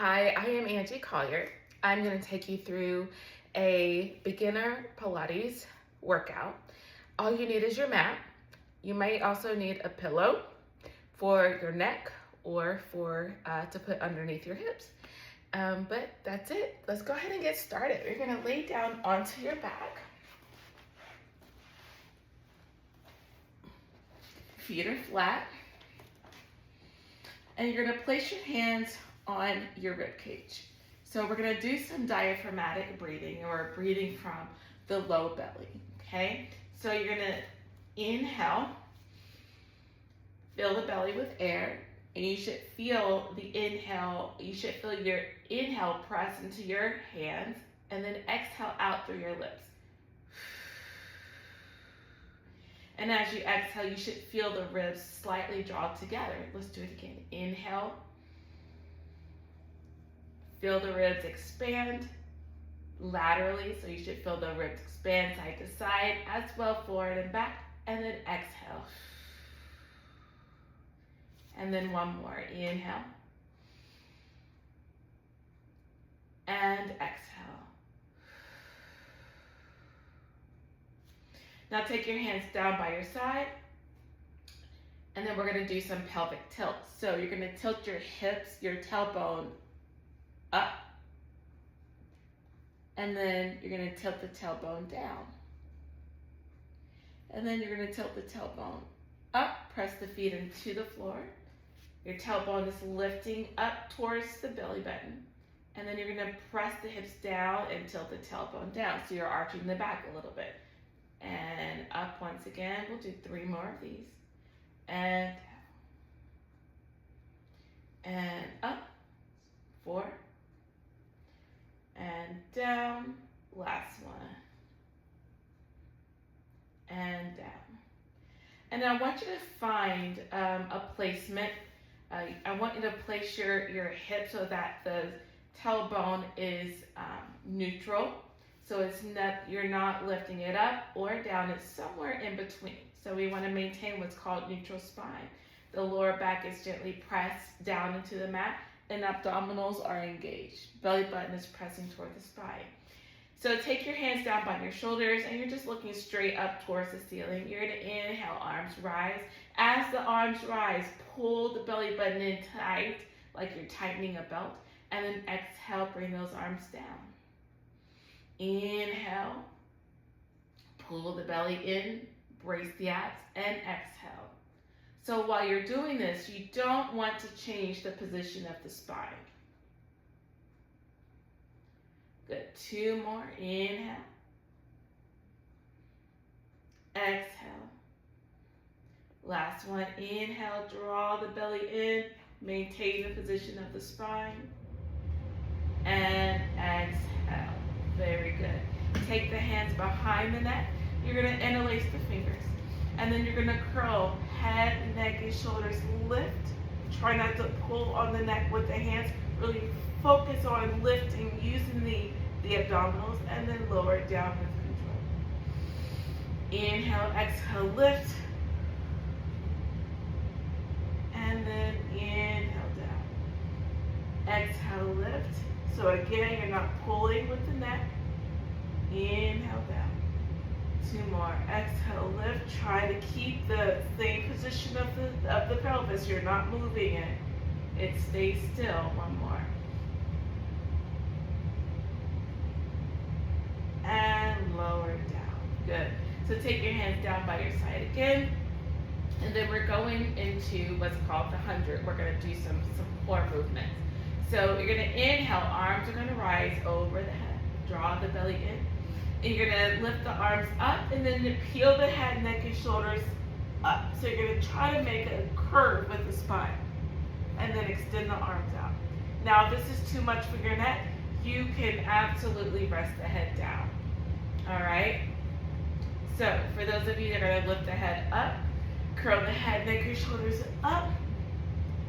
Hi, I am Angie Collier. I'm going to take you through a beginner Pilates workout. All you need is your mat. You may also need a pillow for your neck or to put underneath your hips. But that's it. Let's go ahead and get started. You're going to lay down onto your back. Feet are flat. And you're going to place your hands on your rib cage. So we're going to do some diaphragmatic breathing, or breathing from the low belly, okay? So you're going to inhale, fill the belly with air, and you should feel your inhale press into your hands, and then exhale out through your lips. And as you exhale, you should feel the ribs slightly draw together. Let's do it again. Inhale. Feel the ribs expand laterally, so you should feel the ribs expand side to side, as well forward and back, and then exhale. And then one more. Inhale. And exhale. Now take your hands down by your side, and then we're going to do some pelvic tilt. So you're going to tilt your hips, your tailbone up, and then you're going to tilt the tailbone down. And then you're going to tilt the tailbone up, press the feet into the floor. Your tailbone is lifting up towards the belly button. And then you're going to press the hips down and tilt the tailbone down. So you're arching the back a little bit. And up once again. We'll do 3 more of these. And down. And up. 4. And down. Last one. And down. And I want you to find a placement. I want you to place your hip so that the tailbone is neutral. So you're not lifting it up or down, it's somewhere in between. So we want to maintain what's called neutral spine. The lower back is gently pressed down into the mat, and abdominals are engaged. Belly button is pressing toward the spine. So take your hands down by your shoulders, and you're just looking straight up towards the ceiling. You're going to inhale, arms rise. As the arms rise, pull the belly button in tight, like you're tightening a belt, and then exhale, bring those arms down. Inhale, pull the belly in, brace the abs, and exhale. So while you're doing this, you don't want to change the position of the spine. Good. 2 more. Inhale. Exhale. Last one. Inhale, draw the belly in, maintain the position of the spine, and exhale. Very good. Take the hands behind the neck. You're going to interlace the fingers. And then you're going to curl head, neck, and shoulders. Lift. Try not to pull on the neck with the hands. Really focus on lifting using the abdominals, and then lower it down with control. Inhale, exhale, lift. And then inhale down. Exhale, lift. So again, you're not pulling with the neck. Inhale down. 2 more. Exhale, lift. Try to keep the same position of the pelvis. You're not moving it. It stays still. 1 more. And lower down. Good. So take your hands down by your side again. And then we're going into what's called the 100. We're going to do some core movements. So you're going to inhale, arms are going to rise over the head. Draw the belly in. And you're going to lift the arms up, and then you peel the head, neck, and shoulders up. So you're going to try to make a curve with the spine. And then extend the arms out. Now, if this is too much for your neck, you can absolutely rest the head down. All right? So for those of you that are going to lift the head up, curl the head, neck, and shoulders up,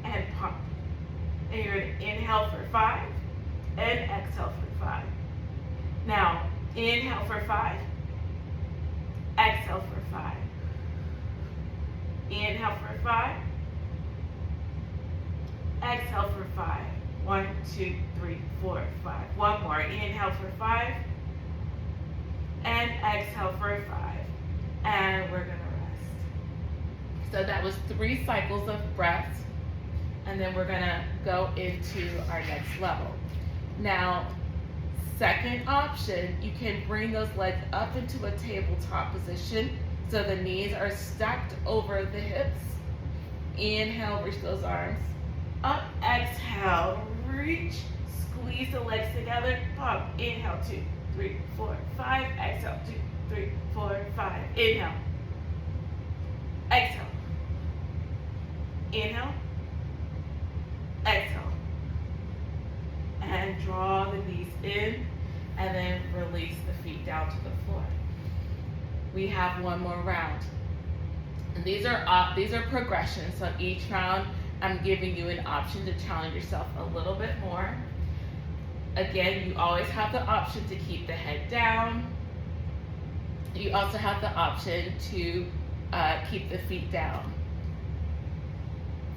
and pump. And you're going to inhale for 5 and exhale for 5. Now, inhale for 5, exhale for 5. Inhale for 5, exhale for 5. 1, 2, 3, 4, 5. One more. Inhale for 5. And exhale for 5. And we're going to rest. So that was 3 cycles of breaths. And then we're going to go into our next level. Now, second option, you can bring those legs up into a tabletop position so the knees are stacked over the hips. Inhale, reach those arms up. Exhale, reach, squeeze the legs together, pop. Inhale, 2, 3, 4, 5. Exhale, 2, 3, 4, 5. Inhale. Exhale. Inhale. Exhale. And draw the knees in, and then release the feet down to the floor. We have one more round. And these are progressions. So each round, I'm giving you an option to challenge yourself a little bit more. Again, you always have the option to keep the head down. You also have the option to keep the feet down.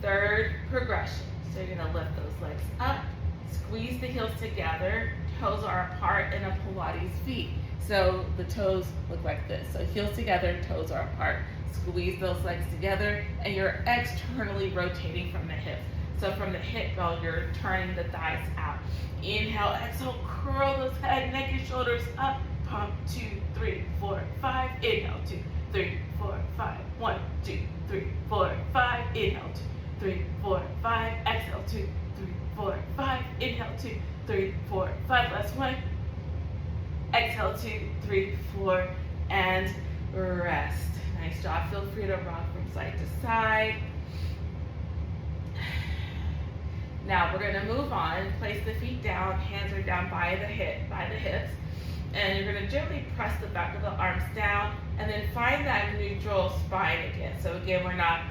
Third progression. So you're going to lift those legs up, squeeze the heels together. Toes are apart in a Pilates feet. So the toes look like this. So heels together, toes are apart. Squeeze those legs together, and you're externally rotating from the hips. So from the hip bone, you're turning the thighs out. Inhale, exhale, curl those head, neck, and shoulders up. Pump, 2, 3, 4, 5. Inhale, 2, 3, 4, 5. 1, 2, 3, 4, 5. Inhale, 2, 3, 4, 5. Exhale, 2, 3, 4, 5. Inhale, 2, 3, 4, 5. Last one. Exhale, 2, 3, 4, and rest. Nice job. Feel free to rock from side to side. Now we're going to move on. Place the feet down. Hands are down by the hips. And you're going to gently press the back of the arms down, and then find that neutral spine again. So again, we're not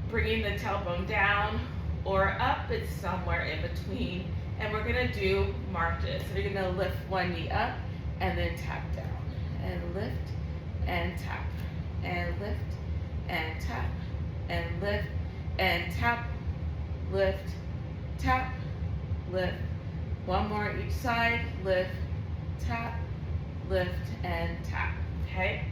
bringing the tailbone down or up. It's somewhere in between. And we're going to do marches. So you're going to lift one knee up and then tap down. And lift and tap. And lift and tap. And lift and tap. Lift, tap, lift. One more each side. Lift, tap, lift, and tap. Okay?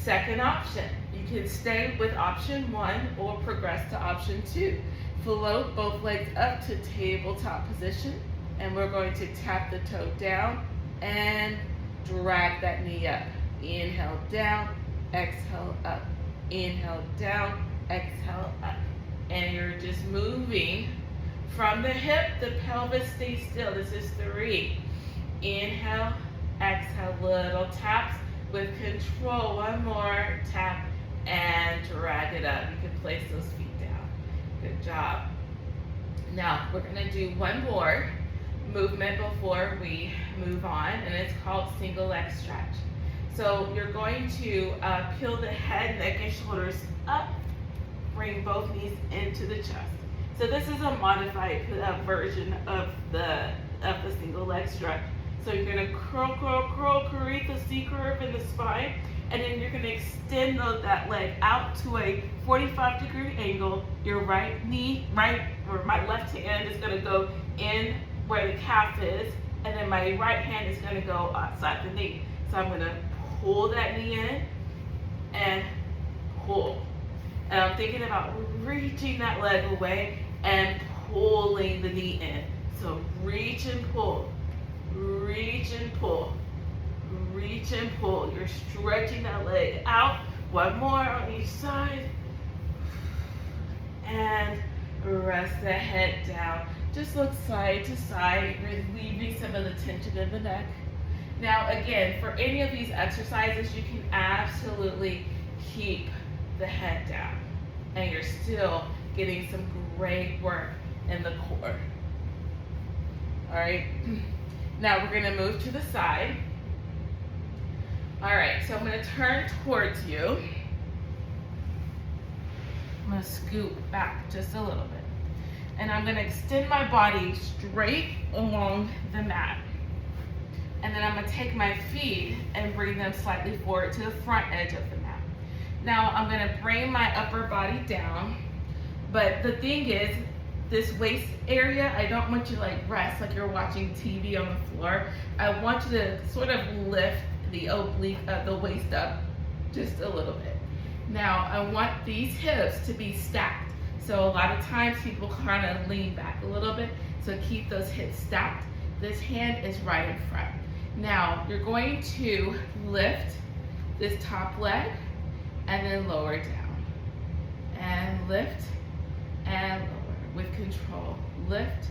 Second option. You can stay with option 1 or progress to option 2. Float both legs up to tabletop position, and we're going to tap the toe down and drag that knee up. Inhale down, exhale up. Inhale down, exhale up. And you're just moving from the hip, the pelvis stays still. This is 3. Inhale, exhale, little taps with control. One more tap and drag it up. You can place those feet down. Good job. Now we're going to do one more movement before we move on, and it's called single leg stretch. So you're going to peel the head, neck, and shoulders up. Bring both knees into the chest. So this is a modified version of the single leg stretch. So you're going to curl, create the C curve in the spine, and then you're going to extend that leg out to a 45-degree angle. Your my left hand is going to go in where the calf is, and then my right hand is going to go outside the knee. So I'm going to pull that knee in and pull. And I'm thinking about reaching that leg away and pulling the knee in. So reach and pull, reach and pull, reach and pull. You're stretching that leg out. One more on each side. And rest the head down. Just look side to side, relieving some of the tension in the neck. Now again, for any of these exercises, you can absolutely keep the head down, and you're still getting some great work in the core. All right, now we're gonna move to the side. All right, so I'm gonna turn towards you. I'm gonna scoot back just a little bit, and I'm gonna extend my body straight along the mat. And then I'm gonna take my feet and bring them slightly forward to the front edge of the mat. Now I'm gonna bring my upper body down, but the thing is, this waist area, I don't want you to like rest like you're watching TV on the floor. I want you to sort of lift the oblique of the waist up just a little bit. Now I want these hips to be stacked. So a lot of times people kind of lean back a little bit. So keep those hips stacked. This hand is right in front. Now you're going to lift this top leg and then lower down. And lift and lower with control. Lift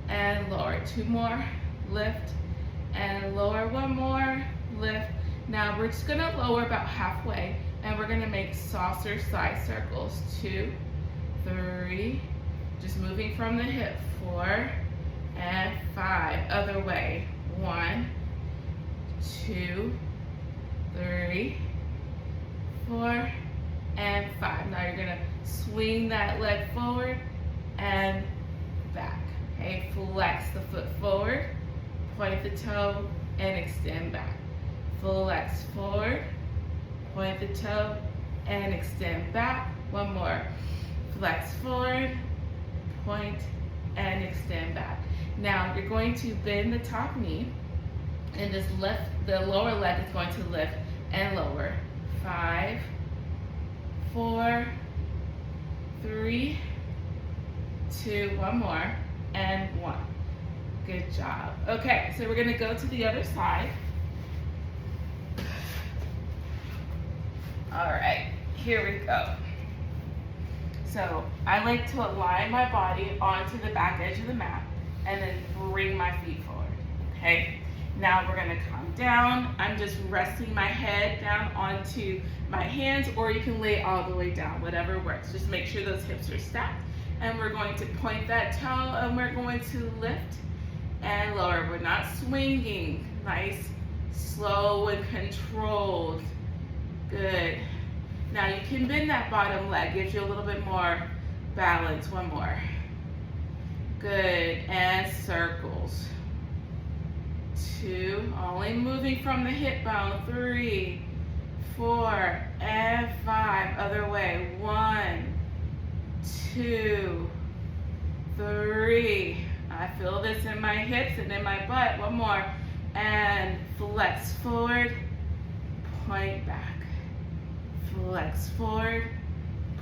and lower. 2 more. Lift and lower. 1 more. Lift. Now we're just gonna lower about halfway and we're gonna make saucer side circles. 2, 3, just moving from the hip. 4 and 5. Other way. 1, 2, 3, 4, and 5. Now you're gonna swing that leg forward and back. Okay, flex the foot forward, point the toe, and extend back. Flex forward, point the toe, and extend back. 1 more. Flex forward, point, and extend back. Now you're going to bend the top knee, and just lift, the lower leg is going to lift and lower. 5, 4, 3, 2, 1 more, and 1. Good job. Okay, so we're gonna go to the other side. All right, here we go. So I like to align my body onto the back edge of the mat and then bring my feet forward, okay? Now we're gonna come down. I'm just resting my head down onto my hands, or you can lay all the way down, whatever works. Just make sure those hips are stacked. And we're going to point that toe and we're going to lift and lower. We're not swinging. Nice, slow and controlled. Good. Now you can bend that bottom leg, gives you a little bit more balance. 1 more. Good, and circles. 2, only moving from the hip bone. 3, 4, and 5. Other way. 1, 2, 3. I feel this in my hips and in my butt. 1 more. And flex forward, point back. Flex forward,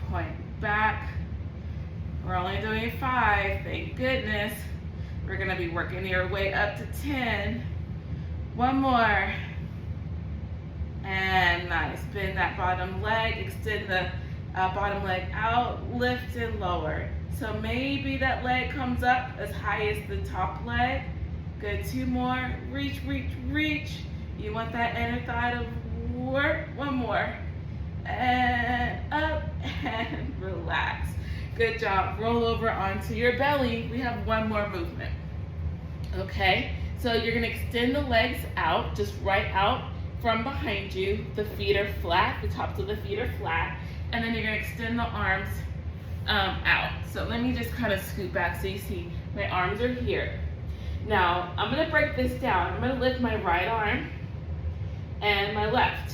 point back. We're only doing 5, thank goodness. We're gonna be working your way up to 10. 1 more. And nice, bend that bottom leg, extend the bottom leg out, lift and lower. So maybe that leg comes up as high as the top leg. Good, 2 more, reach, reach, reach. You want that inner thigh to work. 1 more. And up and relax. Good job. Roll over onto your belly. We have 1 more movement. Okay, so you're gonna extend the legs out, just right out from behind you. The feet are flat, the tops of the feet are flat, and then you're gonna extend the arms out. So let me just kind of scoot back so you see my arms are here. Now, I'm gonna break this down. I'm gonna lift my right arm and my left.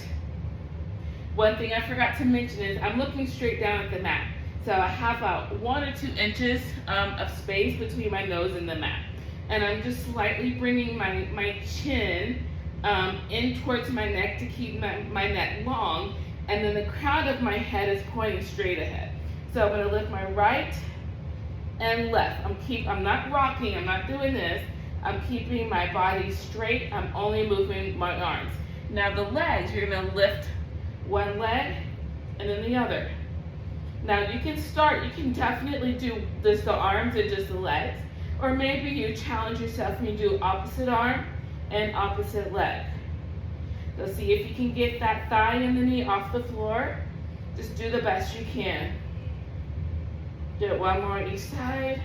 One thing I forgot to mention is I'm looking straight down at the mat. So I have about 1 or 2 inches of space between my nose and the mat. And I'm just slightly bringing my chin in towards my neck to keep my neck long. And then the crown of my head is pointing straight ahead. So I'm gonna lift my right and left. I'm not rocking, I'm not doing this. I'm keeping my body straight. I'm only moving my arms. Now the legs, you're gonna lift 1 leg and then the other. Now you can definitely do just the arms and just the legs, or maybe you challenge yourself and you do opposite arm and opposite leg. So see if you can get that thigh and the knee off the floor. Just do the best you can. Do it 1 more each side.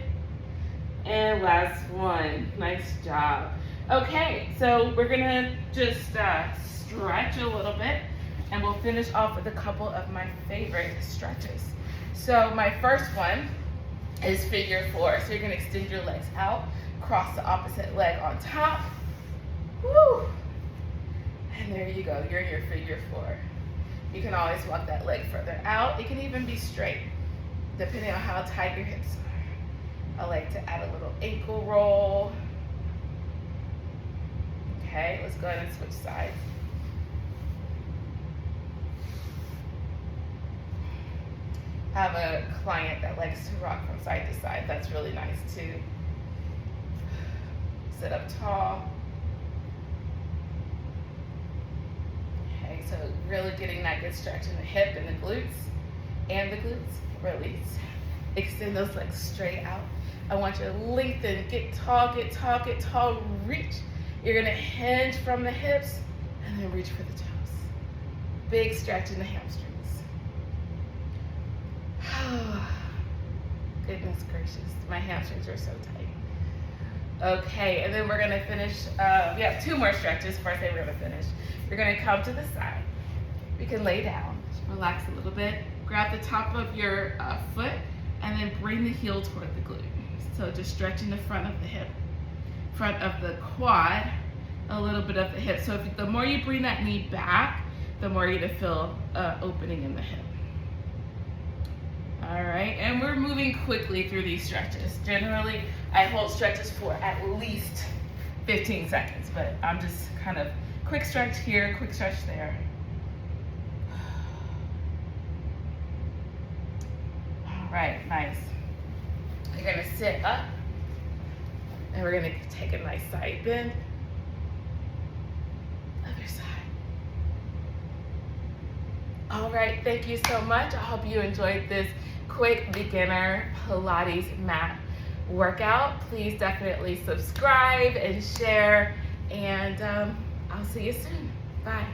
And last one. Nice job. Okay, so we're gonna just stretch a little bit, and we'll finish off with a couple of my favorite stretches. So my first one is figure 4. So you're gonna extend your legs out, cross the opposite leg on top. Woo! And there you go, you're in your figure 4. You can always walk that leg further out. It can even be straight, depending on how tight your hips are. I like to add a little ankle roll. Okay, let's go ahead and switch sides. I have a client that likes to rock from side to side. That's really nice too. Sit up tall. Okay, so really getting that good stretch in the hip and the glutes. And the glutes. Release. Extend those legs straight out. I want you to lengthen, get tall, get tall, get tall, reach. You're gonna hinge from the hips and then reach for the toes. Big stretch in the hamstrings. Goodness gracious, my hamstrings are so tight. Okay, and then we're gonna finish, we have 2 more stretches. First thing we're gonna finish. You're gonna come to the side. You can lay down, just relax a little bit. Grab the top of your foot and then bring the heel toward the glute. So just stretching the front of the hip, front of the quad, a little bit of the hip. So the more you bring that knee back, the more you're gonna feel opening in the hip. All right, and we're moving quickly through these stretches. Generally, I hold stretches for at least 15 seconds, but I'm just kind of quick stretch here, quick stretch there. All right, nice. You're gonna sit up, and we're gonna take a nice side bend. Other side. All right, thank you so much. I hope you enjoyed this quick beginner Pilates mat workout. Please definitely subscribe and share, and I'll see you soon. Bye.